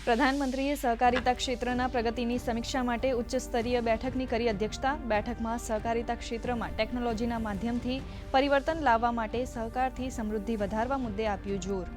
પ્રધાનમંત્રીએ સહકારિતા ક્ષેત્રના પ્રગતિની સમીક્ષા માટે ઉચ્ચ સ્તરીય બેઠકની કરી અધ્યક્ષતા। બેઠકમાં સહકારિતા ક્ષેત્રમાં ટેકનોલોજીના માધ્યમથી પરિવર્તન લાવવા માટે સહકારથી સમૃદ્ધિ વધારવા મુદ્દે આપ્યું જોર।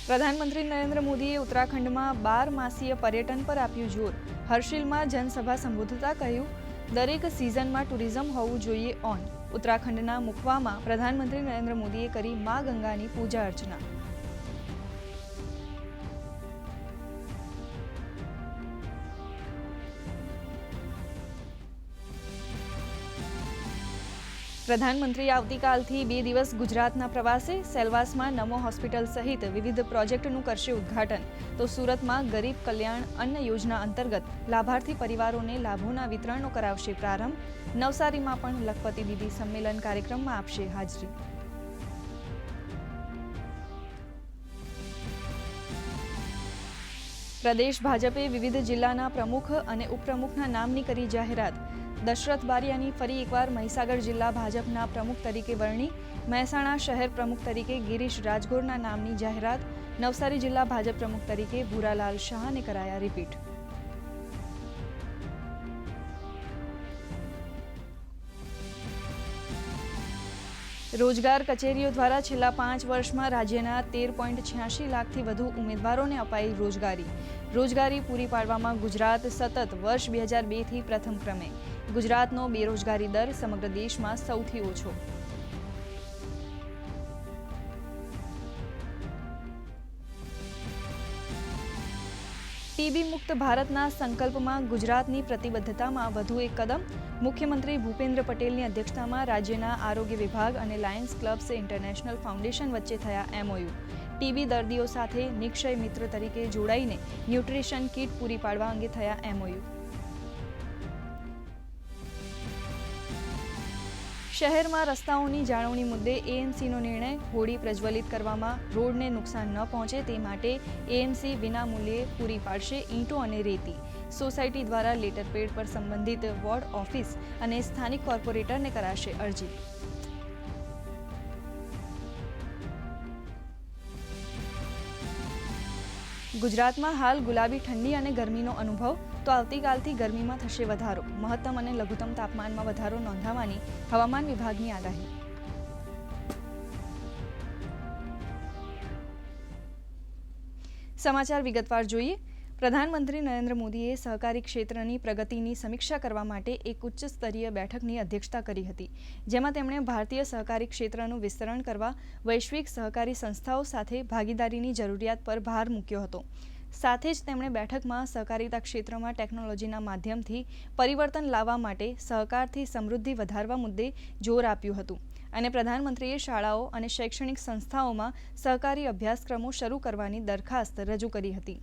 પ્રધાનમંત્રી નરેન્દ્ર મોદીએ ઉત્તરાખંડમાં 12 માસીય પર્યટન પર આપ્યું જોર। હર્ષિલમાં જનસભા સંબોધતા કહ્યું, દરેક સિઝનમાં ટુરિઝમ હોવું જોઈએ ઓન। ઉત્તરાખંડના મુખવામાં પ્રધાનમંત્રી નરેન્દ્ર મોદીએ કરી મા ગંગાની પૂજા અર્ચના। પ્રધાનમંત્રી આવતીકાલથી 2 દિવસ ગુજરાતના પ્રવાસે। સેલવાસમાં નમો હોસ્પિટલ સહિત વિવિધ પ્રોજેક્ટનું કરશે ઉદ્ઘાટન। તો સુરતમાં ગરીબ કલ્યાણ અન્ન યોજના અંતર્ગત લાભાર્થી પરિવારોને લાભોના વિતરણનો કરાવશે પ્રારંભ। નવસારીમાં પણ લખપતિ દીદી સંમેલન કાર્યક્રમમાં આપશે હાજરી। પ્રદેશ ભાજપે વિવિધ જિલ્લાના પ્રમુખ અને ઉપપ્રમુખના નામની કરી જાહેરાત। દશરથ બારિયાની ફરી એકવાર મહીસાગર જિલ્લા ભાજપના પ્રમુખ તરીકે વરણી। મહેસાણા શહેર પ્રમુખ તરીકે ગિરીશ રાજગોરના નામની જાહેરાત। નવસારી જિલ્લા ભાજપ પ્રમુખ તરીકે ભૂરાલાલ શાહને કરાયા રિપીટ। રોજગાર કચેરીઓ દ્વારા છેલ્લા 5 વર્ષમાં રાજ્યના 13.86 લાખથી વધુ ઉમેદવારોને અપાઈ રોજગારી। રોજગારી પૂરી પાડવામાં ગુજરાત સતત વર્ષ 2002થી પ્રથમ ક્રમે। ગુજરાતનો બેરોજગારી દર સમગ્ર દેશમાં સૌથી ઓછો। ટીબી મુક્ત ભારતના સંકલ્પમાં ગુજરાતની પ્રતિબદ્ધતામાં વધુ એક કદમ। મુખ્યમંત્રી ભૂપેન્દ્ર પટેલની અધ્યક્ષતામાં રાજ્યના આરોગ્ય વિભાગ અને લાયન્સ ક્લબ્સ ઇન્ટરનેશનલ ફાઉન્ડેશન વચ્ચે થયા MOU। ટીબી દર્દીઓ સાથે નિક્ષય મિત્ર તરીકે જોડાઈને ન્યુટ્રિશન કીટ પૂરી પાડવા અંગે થયા MOU। શહેરમાં રસ્તાઓની જાળવણી મુદ્દે AMCનો નિર્ણય। હોડી પ્રજ્વલિત કરવામાં રોડને નુકસાન ન પહોંચે તે માટે AMC વિનામૂલ્યે પૂરી પાડશે ઈંટો અને રેતી। સોસાયટી દ્વારા લેટરપેડ પર સંબંધિત વોર્ડ ઓફિસ અને સ્થાનિક કોર્પોરેટરને કરાશે અરજી। ગુજરાતમાં હાલ ગુલાબી ઠંડી અને ગરમીનો અનુભવ। તો આવતીકાલથી ગરમીમાં થશે વધારો। મહત્તમ અને લઘુત્તમ તાપમાનમાં વધારો નોંધાવાની હવામાન વિભાગની આગાહી। સમાચાર વિગતવાર જોઈએ। પ્રધાનમંત્રી નરેન્દ્ર મોદીએ સહકારી ક્ષેત્રની પ્રગતિની સમીક્ષા કરવા માટે એક ઉચ્ચ સ્તરીય બેઠકની અધ્યક્ષતા કરી હતી, જેમાં તેમણે ભારતીય સહકારી ક્ષેત્રનું વિસ્તરણ કરવા વૈશ્વિક સહકારી સંસ્થાઓ સાથે ભાગીદારીની જરૂરિયાત પર ભાર મૂક્યો હતો। સાથે જ તેમણે બેઠકમાં સહકારિતા ક્ષેત્રમાં ટેકનોલોજીના માધ્યમથી પરિવર્તન લાવવા માટે સહકારથી સમૃદ્ધિ વધારવા મુદ્દે જોર આપ્યું હતું અને પ્રધાનમંત્રીએ શાળાઓ અને શૈક્ષણિક સંસ્થાઓમાં સહકારી અભ્યાસક્રમો શરૂ કરવાની દરખાસ્ત રજૂ કરી હતી।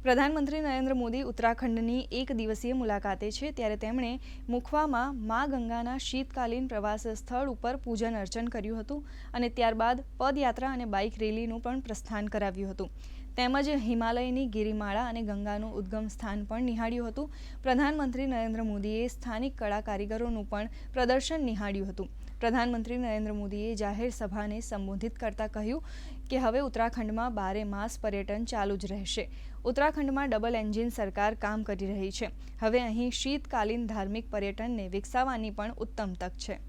પ્રધાનમંત્રી નરેન્દ્ર મોદી ઉત્તરાખંડની 1 દિવસીય મુલાકાતે છે, ત્યારે તેમણે મુખવામાં મા ગંગાના શીતકાલીન પ્રવાસ સ્થળ ઉપર પૂજન અર્ચન કર્યું હતું અને ત્યારબાદ પદયાત્રા અને બાઇક રેલીનું પણ પ્રસ્થાન કરાવ્યું હતું, તેમજ હિમાલયની ગિરિમાળા અને ગંગાનું ઉદ્ગમ સ્થાન પણ નિહાળ્યું હતું। પ્રધાનમંત્રી નરેન્દ્ર મોદીએ સ્થાનિક કળા કારીગરોનું પણ પ્રદર્શન નિહાળ્યું હતું। પ્રધાનમંત્રી નરેન્દ્ર મોદીએ જાહેર સભાને સંબોધિત કરતા કહ્યું કે હવે ઉત્તરાખંડમાં 12 માસ પર્યટન ચાલુ જ રહેશે। ઉત્તરાખંડમાં ડબલ એન્જિન સરકાર કામ કરી રહી છે। હવે અહીં શીતકાલીન ધાર્મિક પર્યટનને વિકસાવવાની પણ ઉત્તમ તક છે।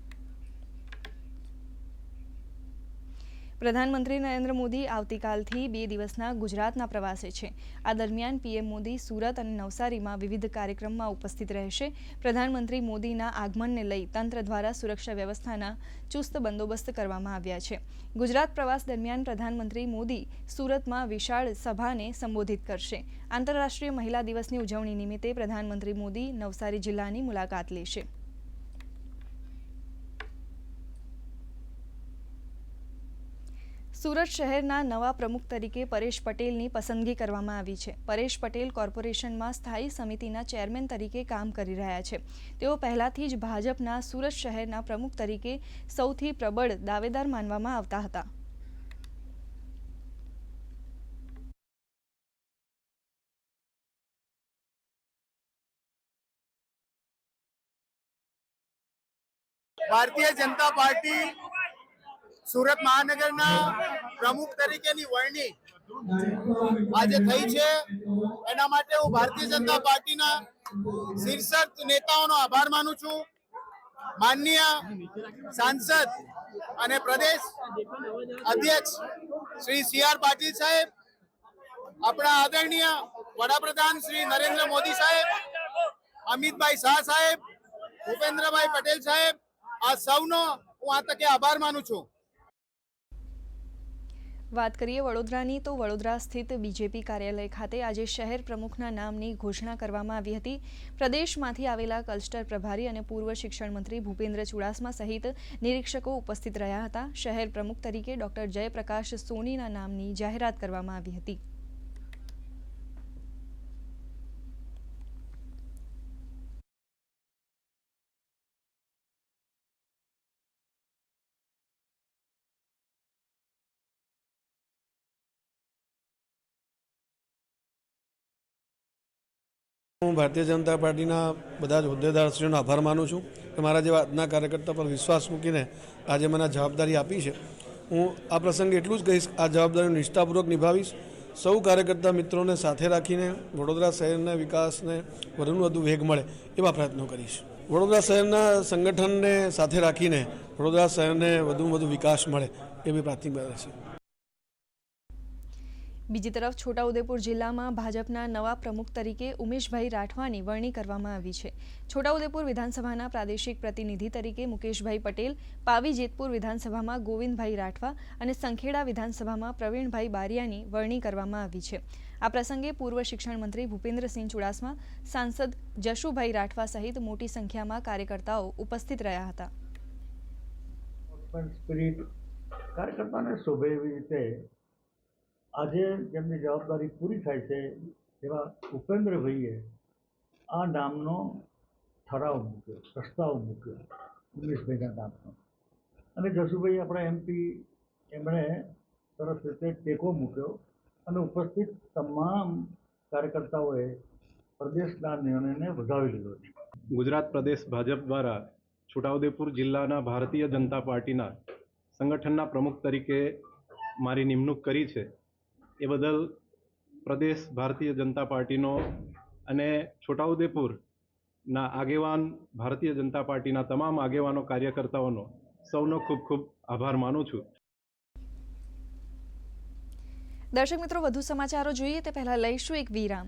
પ્રધાનમંત્રી નરેન્દ્ર મોદી આવતીકાલથી 2 દિવસના ગુજરાતના પ્રવાસે છે। આ દરમિયાન PM મોદી સુરત અને નવસારીમાં વિવિધ કાર્યક્રમમાં ઉપસ્થિત રહેશે। પ્રધાનમંત્રી મોદીના આગમનને લઈ તંત્ર દ્વારા સુરક્ષા વ્યવસ્થાના ચુસ્ત બંદોબસ્ત કરવામાં આવ્યા છે। ગુજરાત પ્રવાસ દરમિયાન પ્રધાનમંત્રી મોદી સુરતમાં વિશાળ સભાને સંબોધિત કરશે। આંતરરાષ્ટ્રીય મહિલા દિવસની ઉજવણી નિમિત્તે પ્રધાનમંત્રી મોદી નવસારી જિલ્લાની મુલાકાત લેશે। સુરત શહેરના નવા પ્રમુખ તરીકે પરેશ પટેલની પસંદગી કરવામાં આવી છે। પરેશ પટેલ કોર્પોરેશનમાં સ્થાયી સમિતિના ચેરમેન તરીકે કામ કરી રહ્યા છે। તેઓ પહેલાથી જ ભાજપના સુરત શહેરના પ્રમુખ તરીકે સૌથી પ્રબળ દાવેદાર માનવામાં આવતા હતા। ભારતીય જનતા પાર્ટી સુરત મહાનગરના પ્રમુખ તરીકેની વરણી આજે થઈ છે, એના માટે હું ભારતીય જનતા પાર્ટીના શીર્ષક નેતાઓનો આભાર માનું છું. માનનીય સાંસદ અને પ્રદેશ અધ્યક્ષ શ્રી સી.આર. પાટીલ સાહેબ, આપણા આદરણીય વડાપ્રધાન શ્રી નરેન્દ્ર મોદી સાહેબ, અમિતભાઈ શાહ સાહેબ, ભૂપેન્દ્રભાઈ પટેલ સાહેબ, આ સૌનો હું આ તકે આભાર માનું છું. વાત કરીએ વડોદરાની, તો વડોદરા સ્થિત બીજેપી કાર્યાલય ખાતે આજે શહેર પ્રમુખના નામની ઘોષણા કરવામાં આવી હતી. પ્રદેશમાંથી આવેલા ક્લસ્ટર પ્રભારી અને પૂર્વ શિક્ષણ મંત્રી ભૂપેન્દ્ર ચુડાસમા સહિત નિરીક્ષકો ઉપસ્થિત રહ્યા હતા. શહેર પ્રમુખ તરીકે ડોક્ટર જયપ્રકાશ સોનીના નામની જાહેરાત કરવામાં આવી હતી. હું ભારતીય જનતા પાર્ટીના બધા જ હોદ્દેદારશ્રીઓનો આભાર માનું છું કે મારા જેવા આજના કાર્યકર્તા પર વિશ્વાસ મૂકીને આજે મને જવાબદારી આપી છે. હું આ પ્રસંગે એટલું જ કહીશ, આ જવાબદારીઓ નિષ્ઠાપૂર્વક નિભાવીશ. સૌ કાર્યકર્તા મિત્રોને સાથે રાખીને વડોદરા શહેરના વિકાસને વધુને વધુ વેગ મળે એવા પ્રયત્નો કરીશ. વડોદરા શહેરના સંગઠનને સાથે રાખીને વડોદરા શહેરને વધુમાં વધુ વિકાસ મળે એવી પ્રાથમિકતા છે. બીજી તરફ છોટાઉદેપુર જિલ્લામાં ભાજપના નવા પ્રમુખ તરીકે ઉમેશભાઈ રાઠવાની વરણી કરવામાં આવી છે. છોટાઉદેપુર વિધાનસભાના પ્રાદેશિક પ્રતિનિધિ તરીકે મુકેશભાઈ પટેલ, પાવી જેતપુર વિધાનસભામાં ગોવિંદભાઈ રાઠવા અને સંખેડા વિધાનસભામાં પ્રવીણભાઈ બારિયાની વરણી કરવામાં આવી છે. આ પ્રસંગે પૂર્વ શિક્ષણ મંત્રી ભૂપેન્દ્રસિંહ ચુડાસમા, સાંસદ જશુભાઈ રાઠવા સહિત મોટી સંખ્યામાં કાર્યકર્તાઓ ઉપસ્થિત રહ્યા હતા. કાર્યકર્તાને શોભે એવી રીતે આજે જેમની જવાબદારી પૂરી થાય છે એવા ઉપેન્દ્રભાઈએ આ નામનો ઠરાવ મૂક્યો, પ્રસ્તાવ મૂક્યો ઉમેશભાઈના નામનો, અને જશુભાઈ આપણા એમપી, એમણે સરસ રીતે ટેકો મૂક્યો અને ઉપસ્થિત તમામ કાર્યકર્તાઓએ પ્રદેશના નિર્ણયને વધાવી લીધો છે. ગુજરાત પ્રદેશ ભાજપ દ્વારા છોટાઉદેપુર જિલ્લાના ભારતીય જનતા પાર્ટીના સંગઠનના પ્રમુખ તરીકે મારી નિમણૂક કરી છે. એ બદલ પ્રદેશ ભારતીય જનતા પાર્ટીનો અને છોટાઉદેપુરના આગેવાન ભારતીય જનતા પાર્ટીના તમામ આગેવાનો, કાર્યકર્તાઓનો સૌનો ખૂબ ખૂબ આભાર માનું છું. દર્શક મિત્રો, વધુ સમાચારો જોઈએ તે પહેલા લઈશું એક વિરામ.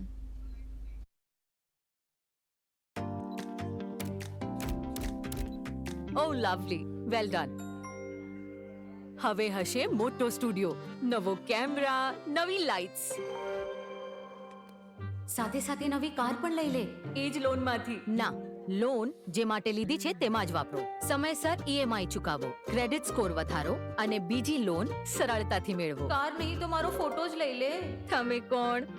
Oh lovely, well done. હવે હશે મોટો સ્ટુડિયો, નવો કેમેરા, નવી લાઇટ્સ, સાથે સાથે નવી કાર પણ લઈ લે. એ જ લોનમાંથી. ના, લોન જે માટે લીધી છે તેમાં જ વાપરો. સમયસર ઈએમઆઈ ચૂકવો, ક્રેડિટ સ્કોર વધારો અને બીજી લોન સરળતાથી મેળવો. કાર નહીં તો મારો ફોટો જ લઈ લે. તમે કોણ?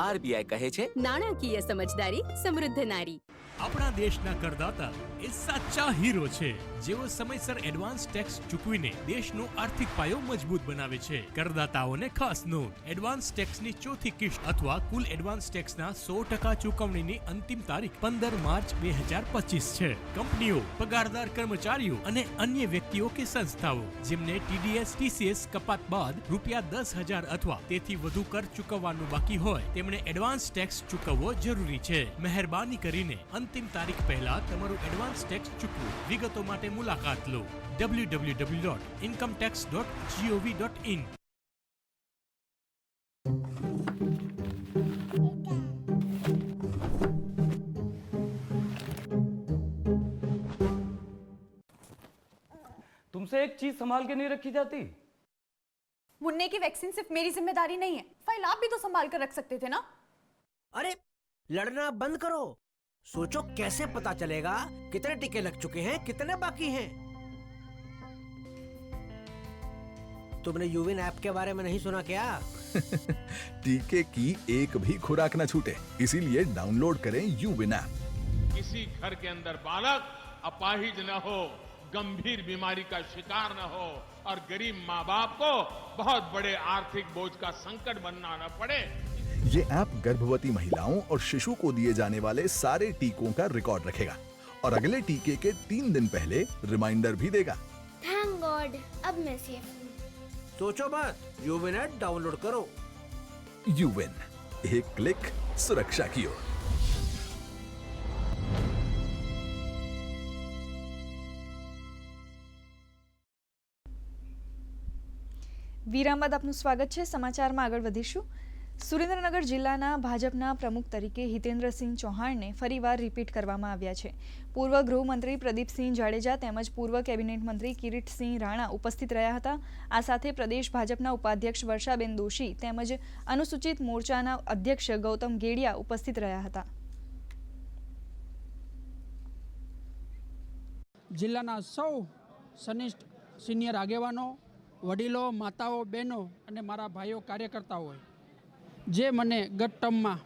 આરબીઆઈ કહે છે, નાણાકીય સમજદારી સમૃદ્ધ નારી. આપણા દેશના કરદાતા એ સાચા હીરો છે, જેઓ સમયસર એડવાન્સ ટેક્સ ચૂકવીને દેશનો આર્થિક પાયો મજબૂત બનાવે છે. કરદાતાઓને ખાસ નોંધ, એડવાન્સ ટેક્સની ચોથી કિસ્ત અથવા કુલ એડવાન્સ ટેક્સના 100% ચૂકવણીની અંતિમ તારીખ 15 માર્ચ 2025 છે. કંપનીઓ, પગારદાર કર્મચારીઓ અને અન્ય વ્યક્તિઓ કે સંસ્થાઓ જેમને ટીડીએસ ટીસીએસ કપાત બાદ ₹10,000 અથવા તેથી વધુ કર ચૂકવવાનું બાકી હોય તેમણે એડવાન્સ ટેક્સ ચૂકવવો જરૂરી છે. મહેરબાની કરીને અંતિમ તારીખ પહેલા તમારું એડવાન્સ ટેક્સ ચૂકવો. વિગતો માટે મુલાકાત લો www.incometax.gov.in. तुमसे एक चीज संभाल के नहीं रखी जाती? मुन्ने की वैक्सीन सिर्फ मेरी जिम्मेदारी नहीं है, फाइल आप भी तो संभाल कर रख सकते थे ना. अरे लड़ना बंद करो, सोचो कैसे पता चलेगा कितने टीके लग चुके हैं, कितने बाकी हैं. तुमने यूविन ऐप के बारे में नहीं सुना क्या? टीके की एक भी खुराक न छूटे, इसीलिए डाउनलोड करें यूविन ऐप. किसी घर के अंदर बालक अपाहिज न हो, गंभीर बीमारी का शिकार न हो और गरीब माँ बाप को बहुत बड़े आर्थिक बोझ का संकट बनना न पड़े. ये ऐप गर्भवती महिलाओं और शिशु को दिए जाने वाले सारे टीकों का रिकॉर्ड रखेगा और अगले टीके के 3 दिन पहले रिमाइंडर भी देगा। थैंक गॉड, अब मैं सेफ हूँ। सोचो मत, यूविन ऐप डाउनलोड करो। यूविन, एक क्लिक सुरक्षा की ओर। વિરામ બાદ આપનું સ્વાગત છે। સમાચારમાં આગળ વધીશું। સુરેન્દ્રનગર જિલ્લાના ભાજપના પ્રમુખ તરીકે હિતેન્દ્રસિંહ ચૌહાણને ફરીવાર રિપીટ કરવામાં આવ્યા છે। પૂર્વ ગૃહમંત્રી પ્રદીપસિંહ જાડેજા તેમજ પૂર્વ કેબિનેટ મંત્રી કિરીટસિંહ રાણા ઉપસ્થિત રહ્યા હતા। આ સાથે પ્રદેશ ભાજપના ઉપાધ્યક્ષ વર્ષાબેન દોશી તેમજ અનુસૂચિત મોરચાના અધ્યક્ષ ગૌતમ ગેડિયા ઉપસ્થિત રહ્યા હતા। જિલ્લાના સૌ સનિષ્ઠ સિનિયર આગેવાનો, વડીલો, માતાઓ, બહેનો અને મારા ભાઈઓ કાર્યકર્તાઓએ જે મને ગત ટર્મમાં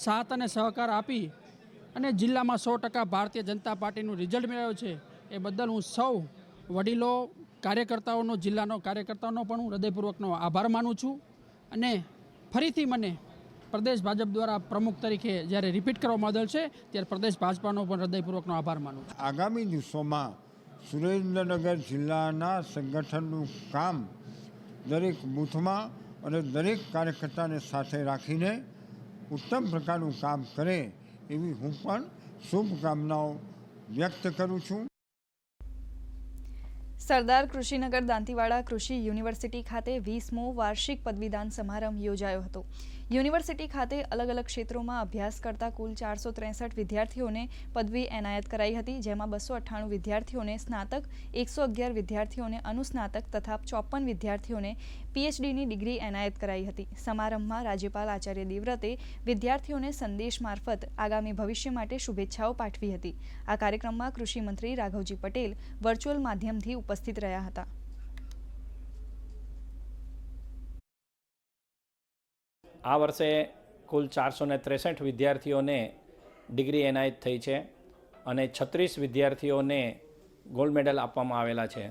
સાથ અને સહકાર આપી અને જિલ્લામાં 100% ભારતીય જનતા પાર્ટીનું રિઝલ્ટ મેળવ્યું છે એ બદલ હું સૌ વડીલો, કાર્યકર્તાઓનો, જિલ્લાનો કાર્યકર્તાઓનો પણ હું હૃદયપૂર્વકનો આભાર માનું છું। અને ફરીથી મને પ્રદેશ ભાજપ દ્વારા પ્રમુખ તરીકે જ્યારે રિપીટ કરવામાં આવેલ છે ત્યારે પ્રદેશ ભાજપાનો પણ હૃદયપૂર્વકનો આભાર માનું છું। આગામી દિવસોમાં સુરેન્દ્રનગર જિલ્લાના સંગઠનનું કામ દરેક બૂથમાં અને દરેક કાર્યકર્તાને સાથે રાખીને ઉત્તમ પ્રકારનું કામ કરે એવી હું પણ શુભકામનાઓ વ્યક્ત કરું છું। સરદાર કૃષિનગર દાંતીવાડા કૃષિ યુનિવર્સિટી ખાતે 20મો વાર્ષિક પદવીદાન સમારંભ યોજાયો હતો। યુનિવર્સિટી ખાતે અલગ અલગ ક્ષેત્રોમાં અભ્યાસ કરતા કુલ 463 વિદ્યાર્થીઓને પદવી એનાયત કરાઈ હતી, જેમાં 298 વિદ્યાર્થીઓને સ્નાતક, 111 વિદ્યાર્થીઓને અનુસ્નાતક તથા 54 વિદ્યાર્થીઓને પીએચડીની ડિગ્રી એનાયત કરાઈ હતી। સમારંભમાં રાજ્યપાલ આચાર્ય દેવવ્રતે વિદ્યાર્થીઓને સંદેશ મારફત આગામી ભવિષ્ય માટે શુભેચ્છાઓ પાઠવી હતી। આ કાર્યક્રમમાં કૃષિ મંત્રી રાઘવજી પટેલ વર્ચ્યુઅલ માધ્યમથી ઉપસ્થિત રહ્યા હતા। આ વર્ષે કુલ 463 વિદ્યાર્થીઓને ડિગ્રી એનાયત થઈ છે અને 36 વિદ્યાર્થીઓને ગોલ્ડ મેડલ આપવામાં આવેલા છે,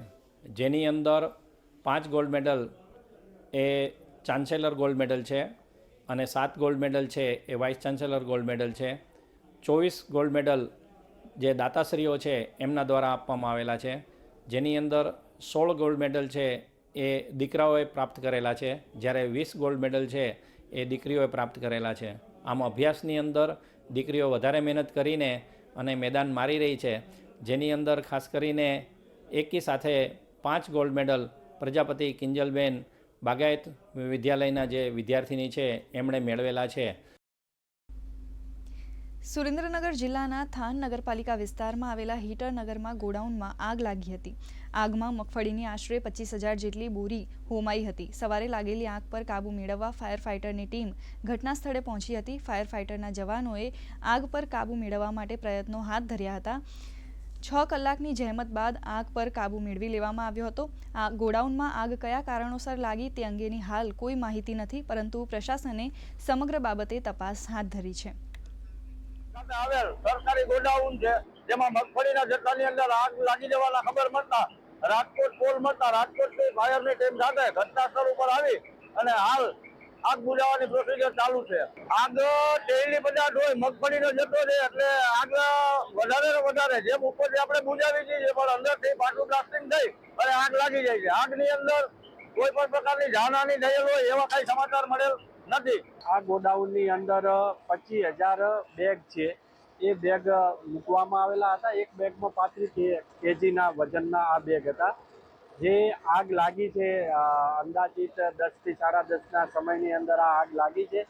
જેની અંદર 5 ગોલ્ડ મેડલ એ ચાન્સેલર ગોલ્ડ મેડલ છે અને 7 ગોલ્ડ મેડલ છે એ વાઇસ ચાન્સેલર ગોલ્ડ મેડલ છે। 24 ગોલ્ડ મેડલ જે દાતાશ્રીઓ છે એમના દ્વારા આપવામાં આવેલા છે, જેની અંદર 16 ગોલ્ડ મેડલ છે એ દીકરાઓએ પ્રાપ્ત કરેલા છે, જ્યારે 20 ગોલ્ડ મેડલ છે એ દીકરીઓએ પ્રાપ્ત કરેલા છે। આમ અભ્યાસની અંદર દીકરીઓ વધારે મહેનત કરીને અને મેદાન મારી રહી છે, જેની અંદર ખાસ કરીને એકી સાથે 5 ગોલ્ડ મેડલ પ્રજાપતિ કિંજલબેન બાગાયત વિદ્યાલયના જે વિદ્યાર્થીની છે એમણે મેળવેલા છે। સુરેન્દ્રનગર જિલ્લાના થાન નગરપાલિકા વિસ્તારમાં આવેલા હીટર નગરમાં ગોડાઉનમાં આગ લાગી હતી। આગમાં મગફળીની આશરે 25,000 જેટલી બોરી હોમાઈ હતી। સવારે લાગેલી આગ પર કાબૂ મેળવવા ફાયર ફાઇટરની ટીમ ઘટના સ્થળે પહોંચી હતી। ફાયર ફાઇટરના જવાનોએ આગ પર કાબૂ મેળવવા માટે પ્રયત્નો હાથ ધર્યા હતા। 6 કલાકની જહેમત બાદ આગ પર કાબૂ મેળવી લેવામાં આવ્યો હતો। આ ગોડાઉનમાં આગ કયા કારણોસર લાગી તે અંગેની હાલ કોઈ માહિતી નથી, પરંતુ પ્રશાસને સમગ્ર બાબતે તપાસ હાથ ધરી છે। આવેલ સરકારી ગોડાઉન છે, જેમાં મગફળીના જથ્થાની અંદર આગ લાગી જવાના ખબર મળતા રાજકોટ પોલ મળતા રાજકોટની ફાયરની ટીમ સાથે ઘટના સ્થળ ઉપર આવી અને હાલ આગ બુઝાવવાની પ્રોસિજર ચાલુ છે। આગ તેલની પદાર્થ હોય, મગફળીનો જથ્થો છે એટલે આગ વધારે ને વધારે જેમ ઉપરથી આપણે બુઝાવી દઈએ પણ અંદરથી પાછું બ્લાસ્ટિંગ થઈ અને આગ લાગી જાય છે। આગની અંદર કોઈ પણ પ્રકારની જાનહાની થયેલ હોય એવા કઈ સમાચાર મળેલ નથી। આ ગોડાઉનની અંદર 25,000 બેગ છે, એ બેગ મૂકવામાં આવેલા હતા। એક બેગમાં 35 કેજીના વજનના આ બેગ હતા। જે આગ લાગી છે અંદાજિત 10 થી 10:30ના સમયની અંદર આ આગ લાગી છે।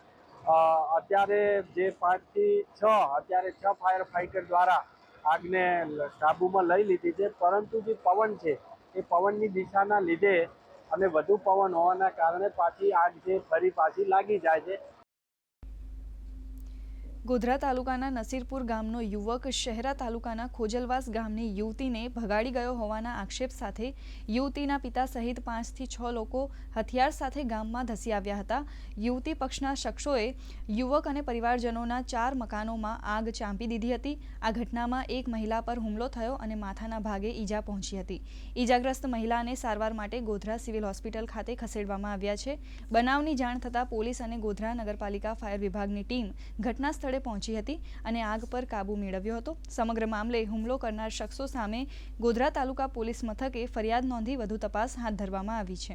અત્યારે જે 5 થી 6 ફાયર ફાઇટર દ્વારા આગને કાબૂમાં લઈ લીધી છે, પરંતુ જે પવન છે એ પવનની દિશાના લીધે અને વધુ પવન હોવાના કારણે પાછી આગ છે ફરી પાછી લાગી જાય છે। ગોધરા તાલુકાના નસીરપુર ગામનો યુવક શહેરા તાલુકાના ખોજલવાસ ગામની યુવતીને ભગાડી ગયો હોવાના આક્ષેપ સાથે યુવતીના પિતા સહિત 5 થી 6 લોકો હથિયાર સાથે ગામમાં ધસી આવ્યા હતા। યુવતી પક્ષના શખ્સોએ યુવક અને પરિવારજનોના 4 મકાનોમાં આગ ચાંપી દીધી હતી। આ ઘટનામાં એક મહિલા પર હુમલો થયો અને માથાના ભાગે ઈજા પહોંચી હતી। ઈજાગ્રસ્ત મહિલાને સારવાર માટે ગોધરા સિવિલ હોસ્પિટલ ખાતે ખસેડવામાં આવ્યા છે। બનાવની જાણ થતાં પોલીસ અને ગોધરા નગરપાલિકા ફાયર વિભાગની ટીમ ઘટના સ્થળે સ્થળે પહોંચી હતી અને આગ પર કાબૂ મેળવ્યો હતો. સમગ્ર મામલે હુમલો કરનાર શખ્સો સામે ગોધરા તાલુકા પોલીસ મથકે ફરિયાદ નોંધી વધુ તપાસ હાથ ધરવામાં આવી છે.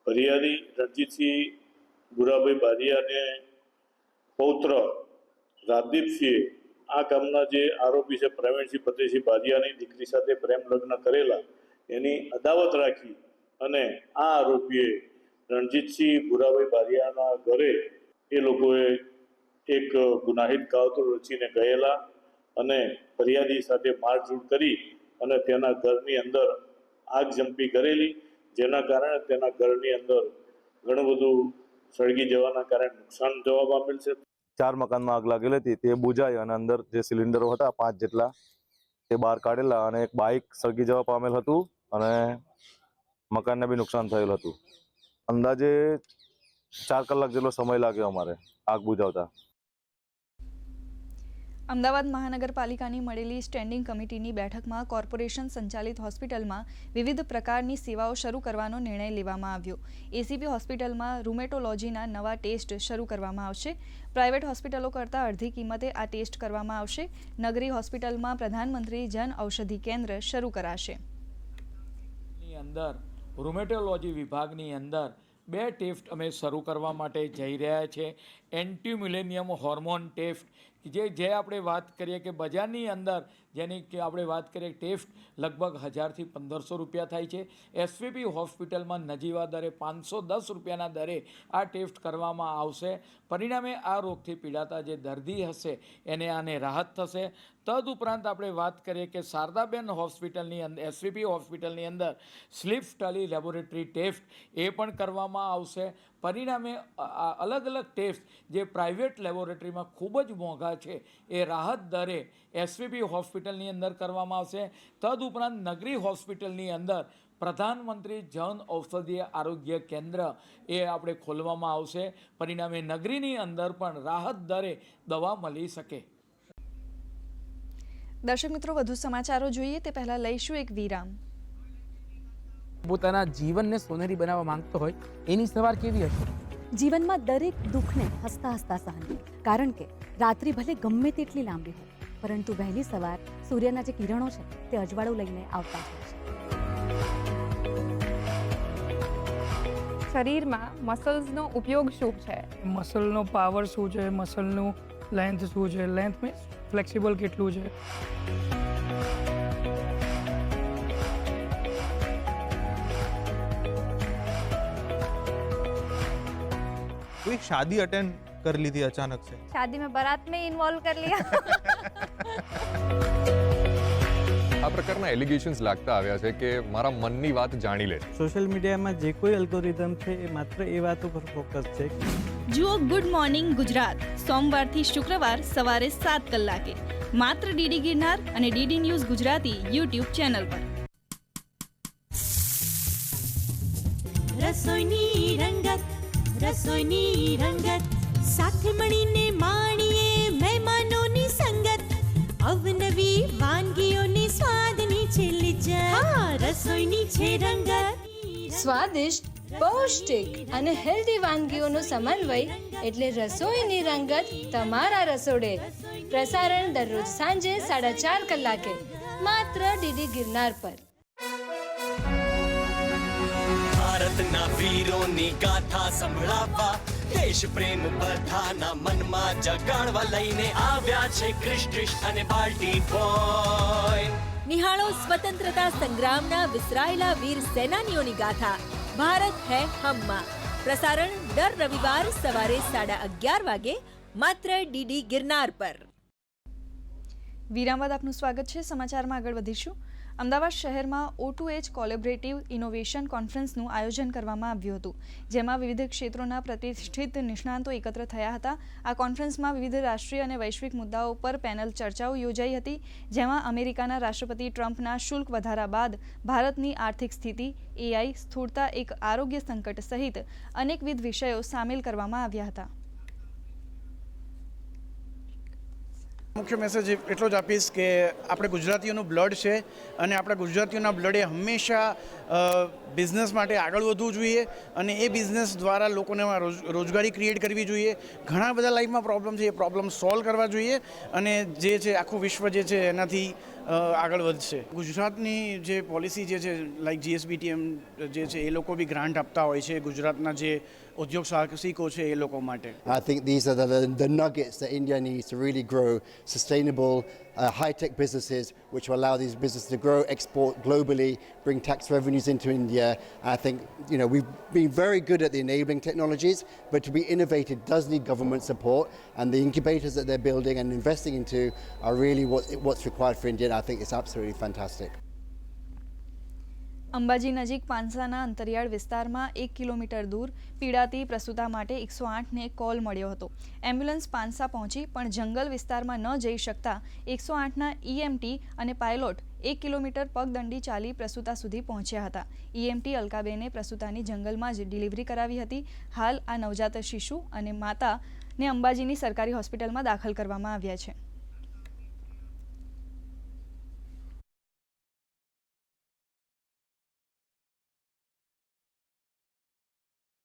ફરિયાદી રણજીતસિંહ ગુરાભાઈ બારિયાને પૌત્ર રાજદીપસિંહે આ કામના જે આરોપી છે પ્રવીણસિંહ ફતેહસિંહ બારિયાની દીકરી સાથે પ્રેમ લગ્ન કરેલા એની અદાવત રાખી અને આ આરોપીએ રણજીતસિંહ ગુરાભાઈ બારિયાના ઘરે એ લોકોએ એક ગુનાહિત કાવતરું રચીને ગયેલા અને ફરિયાદી સાથે મારઝૂડ કરી અને તેના ઘરની અંદર આગ ઝંપી કરેલી, જેના કારણે તેના ઘરની અંદર ઘણું બધું સળગી જવાના કારણે નુકસાન જવા પામેલ છે. 4 મકાનમાં આગ લાગેલી હતી તે બુજાઈ અને અંદર જે સિલિન્ડરો હતા 5 જેટલા તે બહાર કાઢેલા અને એક બાઇક સળગી જવા પામેલ હતું અને મકાનને બી નુકસાન થયેલ હતું. અંદાજે 4 કલાક જેટલો સમય લાગ્યો અમારે આગ બુજાવતા. અમદાવાદ મહાનગરપાલિકાની મળેલી સ્ટેન્ડિંગ કમિટીની બેઠકમાં કોર્પોરેશન સંચાલિત હોસ્પિટલમાં વિવિધ પ્રકારની સેવાઓ શરૂ કરવાનો નિર્ણય લેવામાં આવ્યો. એસીપી હોસ્પિટલમાં રૂમેટોલોજીના નવા ટેસ્ટ શરૂ કરવામાં આવશે. પ્રાઇવેટ હોસ્પિટલો કરતાં અડધી કિંમતે આ ટેસ્ટ કરવામાં આવશે. નગરી હોસ્પિટલમાં પ્રધાનમંત્રી જન ઔષધિ કેન્દ્ર શરૂ કરાશે. અંદર રૂમેટોલોજી વિભાગની અંદર 2 ટેસ્ટ અમે શરૂ કરવા માટે જઈ રહ્યા છે. એન્ટી મિલેનિયમ હોર્મોન ટેસ્ટ જે આપણે વાત કરીએ કે બજારની અંદર જેની કે આપણે વાત કરીએ ટેસ્ટ લગભગ 1000 થી 1500 રૂપિયા થાય છે. એસવીપી હોસ્પિટલમાં નજીવા દરે 510 રૂપિયાના દરે આ ટેસ્ટ કરવામાં આવશે. પરિણામે આ રોગથી પીડાતા જે દર્દી હશે એને આને રાહત થશે. તદુપરાંત આપણે વાત કરીએ કે શારદાબેન હોસ્પિટલની અંદર એસવીપી હોસ્પિટલની અંદર સ્લીપ સ્ટડી લેબોરેટરી ટેસ્ટ એ પણ કરવામાં આવશે. પરિણામે અલગ અલગ ટેસ્ટ જે પ્રાઇવેટ લેબોરેટરીમાં ખૂબ જ મોંઘા છે એ રાહત દરે એસવીપી હોસ્પિટલની અંદર કરવામાં આવશે. તદુપરાંત નગરી હોસ્પિટલની અંદર પ્રધાનમંત્રી જન ઔષધિ આરોગ્ય કેન્દ્ર એ આપણે ખોલવામાં આવશે. પરિણામે નગરીની અંદર પણ રાહત દરે દવા મળી શકે. દર્શક મિત્રો, વધુ સમાચારો જોઈએ તે પહેલા લઈશું એક વિરામ. પોતાના જીવનને સોનેરી બનાવવા માંગતો હોય એની સવાર કેવી હશે? જીવનમાં દરેક દુઃખને હસતા હસતા સહન, કારણ કે રાત્રિ ભલે ગમે તેટલી લાંબી હોય પરંતુ વહેલી સવાર સૂર્યના જે કિરણો છે તે અજવાળું લઈને આવતા હોય છે. શરીરમાં મસલ્સનો ઉપયોગ શું છે? મસલનો પાવર શું છે, મસલનું લેન્થ શું છે, લેન્થ મીન્સ ફ્લેક્સિબલ કેટલું છે. कोई शादी अटेंड कर ली थी अचानक से? शादी में बारात में इन्वॉल्व कर लिया. આ પ્રકારના એલિગેશન્સ લાગતા આવ્યા છે કે મારા મનની વાત જાણી લે. સોશિયલ મીડિયામાં જે કોઈ એલ્ગોરિધમ છે એ માત્ર એ વાતો પર ફોકસ છે. જુઓ ગુડ મોર્નિંગ ગુજરાત સોમવારથી શુક્રવાર સવારે 7 કલાકે માત્ર ડીડી ગિરનાર અને DD news Gujarati YouTube channel પર. રસોઈની રંગત સાથે મળીને માણીએ મહેમાનોની સંગત. અવનવી વાનગીઓની સ્વાદની છે લિજ્જત. રસોઈની છે રંગત. સ્વાદિષ્ટ, પૌષ્ટિક અને હેલ્ધી વાનગીઓનો સમન્વય એટલે રસોઈની રંગત તમારા રસોડે. પ્રસારણ દરરોજ સાંજે 4:30 કલાકે માત્ર ડીડી ગિરનાર પર. ભારતના વીરોની ગાથા સંભળાવવા દેશ પ્રેમ બધાના મનમાં જગાડવા લઈને આવ્યા છે ક્રિશ અને બાલ્ટી બોય. નિહાળો સ્વતંત્રતા સંગ્રામના વિસરાયેલા વીર સેનાનીઓની ગાથા ભારત હૈ હમમાં. પ્રસારણ દર રવિવાર સવારે 11:30 વાગે માત્ર ડીડી ગિરનાર પર. વિરામ બાદ આપનું સ્વાગત છે. સમાચારમાં આગળ વધીશું. અમદાવાદ શહેરમાં O2H કોલેબરેટિવ ઇનોવેશન કોન્ફરન્સનું આયોજન કરવામાં આવ્યું હતું, જેમાં વિવિધ ક્ષેત્રોના પ્રતિષ્ઠિત નિષ્ણાંતો એકત્ર થયા હતા. આ કોન્ફરન્સમાં વિવિધ રાષ્ટ્રીય અને વૈશ્વિક મુદ્દાઓ પર પેનલ ચર્ચાઓ યોજાઈ હતી, જેમાં અમેરિકાના રાષ્ટ્રપતિ ટ્રમ્પના શુલ્ક વધારા બાદ ભારતની આર્થિક સ્થિતિ, AI, સ્થૂળતા, એક આરોગ્ય સંકટ સહિત અનેકવિધ વિષયો સામેલ કરવામાં આવ્યા હતા. મુખ્ય મેસેજ એટલો જ આપીશ કે આપણે ગુજરાતીઓનું બ્લડ છે અને આપણા ગુજરાતીઓના બ્લડે હંમેશા બિઝનેસ માટે આગળ વધવું જોઈએ અને એ બિઝનેસ દ્વારા લોકોને રોજગારી ક્રિએટ કરવી જોઈએ. ઘણા બધા લાઈફમાં પ્રોબ્લેમ છે, એ પ્રોબ્લેમ સોલ્વ કરવા જોઈએ અને જે છે આખું વિશ્વ જે છે એનાથી આગળ વધશે. ગુજરાતની જે પોલિસી જે છે લાઈક GSBTM જે છે એ લોકો બી ગ્રાન્ટ આપતા હોય છે ગુજરાતના જે ઉદ્યોગ સાહસિકો છે એ લોકો માટે. I think these are the nuggets that India needs to really grow sustainable high-tech businesses which will allow these businesses to grow, export globally, bring tax revenues into India. I think, we've been very good at the enabling technologies, but to be innovative does need government support, and the incubators that they're building and investing into are really what's required for India, and I think it's absolutely fantastic. Ambaji નજીક પાંસાના અંતરિયાળ વિસ્તારમાં 1 kilometre દૂર પીડાતી પ્રસૂતા માટે 108ને call મળ્યો હતો. Ambulance Pansa પહોંચી પણ જંગલ વિસ્તારમાં ન જઈ શકતા 108ના EMT અને પાયલોટ 1 કિલોમીટર પગદંડી ચાલી પ્રસૂતા સુધી પહોંચ્યા હતા. EMT અલકાબેને પ્રસૂતાની જંગલમાં જ ડિલિવરી કરાવી હતી. હાલ આ નવજાત શિશુ અને માતાને અંબાજીની સરકારી હોસ્પિટલમાં દાખલ કરવામાં આવ્યા છે.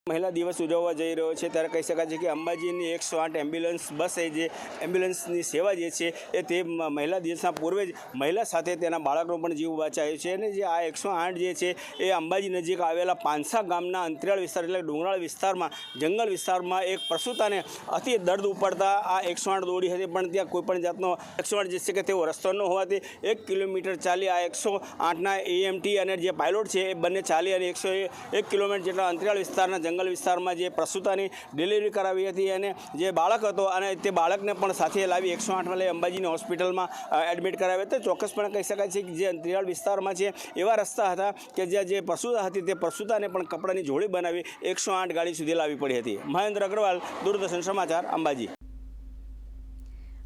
મહિલા દિવસ ઉજવવા જઈ રહ્યો છે ત્યારે કહી શકાય છે કે અંબાજીની 108 એમ્બ્યુલન્સ બસ એ જે એમ્બ્યુલન્સની સેવા જે છે એ તે મહિલા દિવસના પૂર્વે જ મહિલા સાથે તેના બાળકનો પણ જીવ બચાવ્યો છે. અને જે આ 108 જે છે એ અંબાજી નજીક આવેલા પાંસા ગામના અંતરિયાળ વિસ્તાર એટલે ડુંગરાળ વિસ્તારમાં જંગલ વિસ્તારમાં એક પ્રસૂતાને અતિ દર્દ ઉપડતા આ 108 દોડી હતી, પણ ત્યાં કોઈપણ જાતનો 108 જે છે કે તેઓ રસ્તો ન હોવાથી 1 કિલોમીટર ચાલી આ 108ના EMT અને જે પાયલોટ છે એ બંને ચાલી અને 101 કિલોમીટર જેટલા અંતરિયાળ વિસ્તારના જંગલ વિસ્તારમાં જે પ્રસૂતાની ડિલિવરી કરાવી હતી અને જે બાળક હતો અને તે બાળકને પણ સાથે લાવી 108માં લઈ અંબાજીની હોસ્પિટલમાં એડમિટ કરાવ્યા હતા. ચોક્કસપણે કહી શકાય છે કે જે અંતરિયાળ વિસ્તારમાં છે એવા રસ્તા હતા કે જ્યાં જે પ્રસૂતા હતી તે પ્રસૂતાને પણ કપડાની જોડી બનાવી 108 ગાડી સુધી લાવવી પડી હતી. મહેન્દ્ર અગ્રવાલ, દૂરદર્શન સમાચાર, અંબાજી.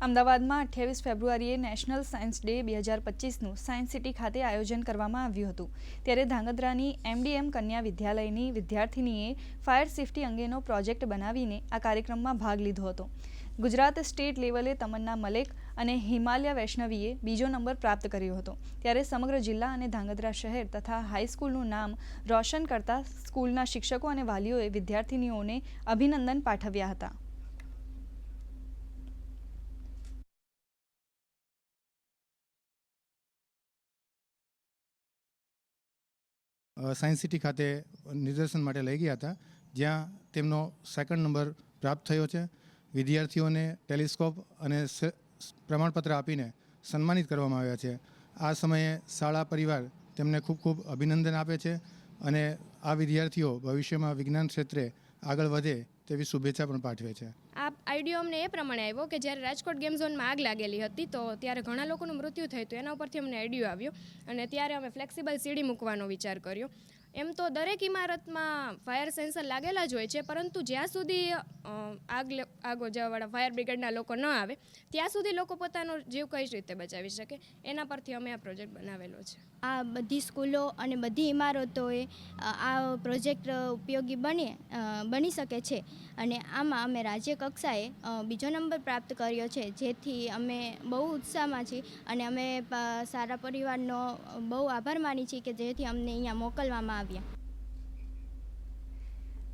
અમદાવાદમાં 28 ફેબ્રુઆરીએ નેશનલ સાયન્સ ડે 2025નું સાયન્સ સિટી ખાતે આયોજન કરવામાં આવ્યું હતું. ત્યારે ધાંગધ્રાની MDM કન્યા વિદ્યાલયની વિદ્યાર્થીનીએ ફાયર સેફટી અંગેનો પ્રોજેક્ટ બનાવીને આ કાર્યક્રમમાં ભાગ લીધો હતો. ગુજરાત સ્ટેટ લેવલે તમન્ના મલેક અને હિમાલયા વૈષ્ણવીએ બીજો નંબર પ્રાપ્ત કર્યો હતો. ત્યારે સમગ્ર જિલ્લા અને ધાંગધ્રા શહેર તથા હાઈસ્કૂલનું નામ રોશન કરતા સ્કૂલના શિક્ષકો અને વાલીઓએ વિદ્યાર્થીનીઓને અભિનંદન પાઠવ્યા હતા. સાયન્સ સિટી ખાતે નિદર્શન માટે લઈ ગયા હતા, જ્યાં તેમનો 2nd નંબર પ્રાપ્ત થયો છે. વિદ્યાર્થીઓને ટેલિસ્કોપ અને પ્રમાણપત્ર આપીને સન્માનિત કરવામાં આવ્યા છે. આ સમયે શાળા પરિવાર તેમને ખૂબ ખૂબ અભિનંદન આપે છે અને આ વિદ્યાર્થીઓ ભવિષ્યમાં વિજ્ઞાન ક્ષેત્રે આગળ વધે તેવી શુભેચ્છા પણ પાઠવે છે. આ આઈડિયો અમને એ પ્રમાણે આવ્યો કે જ્યારે રાજકોટ ગેમ ઝોનમાં આગ લાગેલી હતી તો ત્યારે ઘણા લોકોનું મૃત્યુ થયું હતું. એના ઉપરથી અમને આઈડિયો આવ્યો અને ત્યારે અમે ફ્લેક્સિબલ સીડી મૂકવાનો વિચાર કર્યો. એમ તો દરેક ઇમારતમાં ફાયર સેન્સર લાગેલા જ હોય છે, પરંતુ જ્યાં સુધી આગ ઓજાવાવાળા ફાયર બ્રિગેડના લોકો ન આવે ત્યાં સુધી લોકો પોતાનો જીવ કઈ રીતે બચાવી શકે એના પરથી અમે આ પ્રોજેક્ટ બનાવેલો છે. આ બધી સ્કૂલો અને બધી ઇમારતોએ આ પ્રોજેક્ટ ઉપયોગી બની શકે છે અને આમાં અમે રાજ્ય કક્ષાએ બીજો નંબર પ્રાપ્ત કર્યો છે, જેથી અમે બહુ ઉત્સાહમાં છીએ અને અમે સારા પરિવારનો બહુ આભાર માની છીએ કે જેથી અમને અહીંયા મોકલવામાં આવ્યા.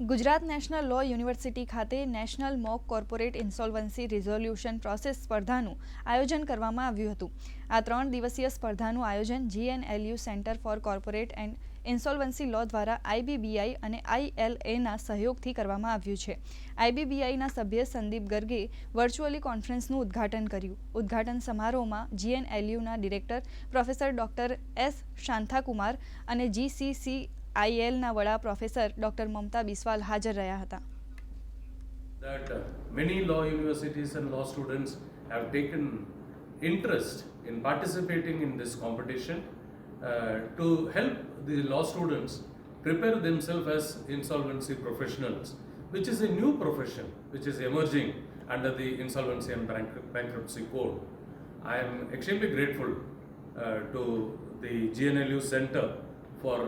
ગુજરાત નેશનલ લો યુનિવર્સિટી ખાતે national mock corporate insolvency resolution process સ્પર્ધાનું આયોજન કરવામાં આવ્યું હતું. આ 3 દિવસીય સ્પર્ધાનું આયોજન GNLU centre for corporate and insolvency law દ્વારા IBBI અને ILAના સહયોગથી કરવામાં આવ્યું છે. IBBIના સભ્ય સંદીપ ગર્ગે વર્ચ્યુઅલી કોન્ફરન્સનું ઉદ્ઘાટન કર્યું. ઉદ્ઘાટન સમારોહમાં GNLUના director professor doctor S Shanta Kumar અને GCCILના વડા પ્રોફેસર ડોક્ટર મમતા બિસ્વાલ હાજર રહ્યા હતા. That many law universities and law students have taken interest in participating in this competition to help the law students prepare themselves as insolvency professionals, which is a new profession which is emerging under the Insolvency and Bankruptcy Code. I am extremely grateful to the GNLU Center for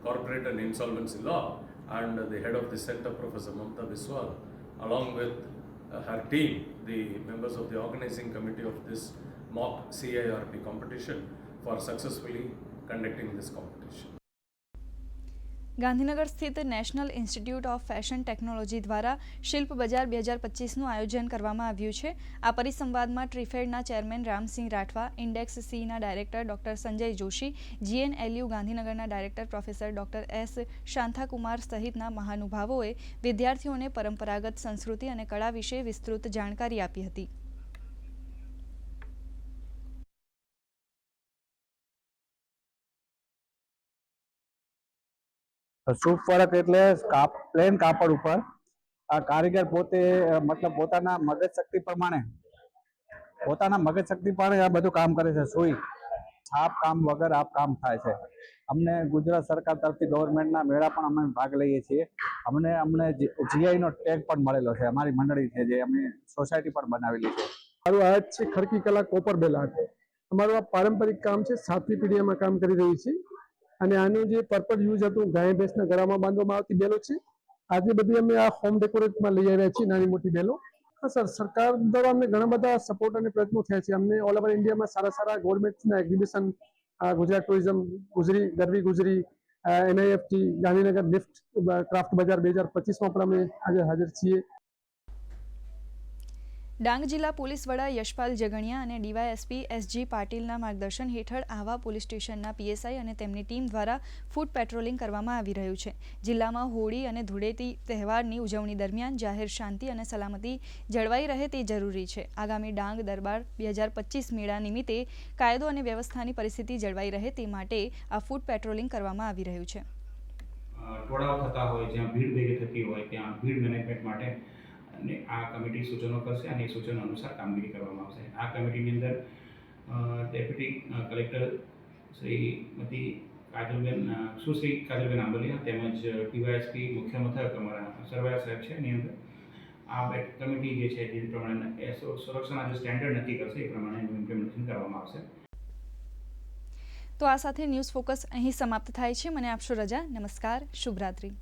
Corporate and Insolvency Law and the head of the center, Professor Mamta Biswal, along with her team, the members of the organizing committee of this mock CIRP competition, for successfully conducting this competition. Gandhinagar સ્થિત national institute of fashion technology દ્વારા શિલ્પ બજાર 2025નું આયોજન કરવામાં આવ્યું છે. આ પરિસંવાદમાં ટ્રીફેડના ચેરમેન રામસિંહ રાઠવા, ઇન્ડેક્સ સીના director doctor Sanjay Joshi, GNLU ગાંધીનગરના director professor doctor S Shantakumar સહિતના મહાનુભાવોએ વિદ્યાર્થીઓને પરંપરાગત સંસ્કૃતિ અને કળા વિશે વિસ્તૃત જાણકારી આપી હતી. સૂપ વર્ક એટલે પ્લેન કાપડ ઉપર આ કારીગર પોતે મતલબ પોતાના મગજ શક્તિ પ્રમાણે આ બધું કામ કરે છે. સુઈ છાપ કામ વગર આ કામ થાય છે. અમને ગુજરાત સરકાર તરફથી ગવર્મેન્ટના મેળા પણ અમે ભાગ લઈએ છીએ. અમને GI નો ટેગ પણ મળેલો છે. અમારી મંડળી છે જે અમે સોસાયટી પણ બનાવેલી છે. મારું આર્ટ છે ખડકી કલા કોપર બેલ આર્ટ. અમારું આ પારંપરિક કામ છે. 7મી પેઢી અમે કામ કરી રહી છીએ અને આનું જે પર્પઝ યુઝ હતું ગાય ભેંસના ગળામાં બાંધવામાં આવતી બેલો છે. આજે બધી અમે આ હોમ ડેકોરેટમાં લઈ આવ્યા છીએ નાની મોટી બેલો. હા સર, સરકાર દ્વારા અમને ઘણા બધા સપોર્ટ અને પ્રયત્નો થયા છે. અમને ઓલ ઓવર ઇન્ડિયામાં સારા ગવર્મેન્ટના એક્ઝિબિશન, ગુજરાત ટુરિઝમ, ગરવી ગુજરી, NIFT, ગાંધીનગર નિફ્ટ ક્રાફ્ટ બજાર 2025માં પણ અમે આજે હાજર છીએ. ડાંગ જિલ્લા પોલીસ વડા યશપાલ જગણિયા અને DYSP SG પાટીલના માર્ગદર્શન હેઠળ આહવા પોલીસ સ્ટેશનના PSI અને તેમની ટીમ દ્વારા ફૂટ પેટ્રોલિંગ કરવામાં આવી રહ્યું છે. જિલ્લામાં હોળી અને ધૂળેટી તહેવારની ઉજવણી દરમિયાન જાહેર શાંતિ અને સલામતી જળવાઈ રહે તે જરૂરી છે. આગામી ડાંગ દરબાર 2025 મેળા નિમિત્તે કાયદો અને વ્યવસ્થાની પરિસ્થિતિ જળવાઈ રહે તે માટે આ ફૂટ પેટ્રોલિંગ કરવામાં આવી રહ્યું છે. ટોળાઓ થતા હોય, જ્યાં ભીડ ભેગી થતી હોય ત્યાં ભીડ મેનેજમેન્ટ માટે અને આ કમિટી સૂચનો કરશે અને એ સૂચનો અનુસાર કામગીરી કરવામાં આવશે. આ કમિટીની અંદર ડેપ્યુટી કલેક્ટર શ્રીમતી સુશ્રી કાજલબેન આંબલિયા તેમજ DYSP મુખ્ય મથક અમારા સરવાયા સાહેબ છે. એની અંદર આ કમિટી જે છે જે પ્રમાણે સુરક્ષાના જે સ્ટેન્ડર્ડ નક્કી કરશે એ પ્રમાણે ઇમ્પ્લિમેન્ટેશન કરવામાં આવશે. તો આ સાથે ન્યૂઝ ફોકસ અહીં સમાપ્ત થાય છે. મને આપશો રજા. નમસ્કાર, શુભરાત્રી.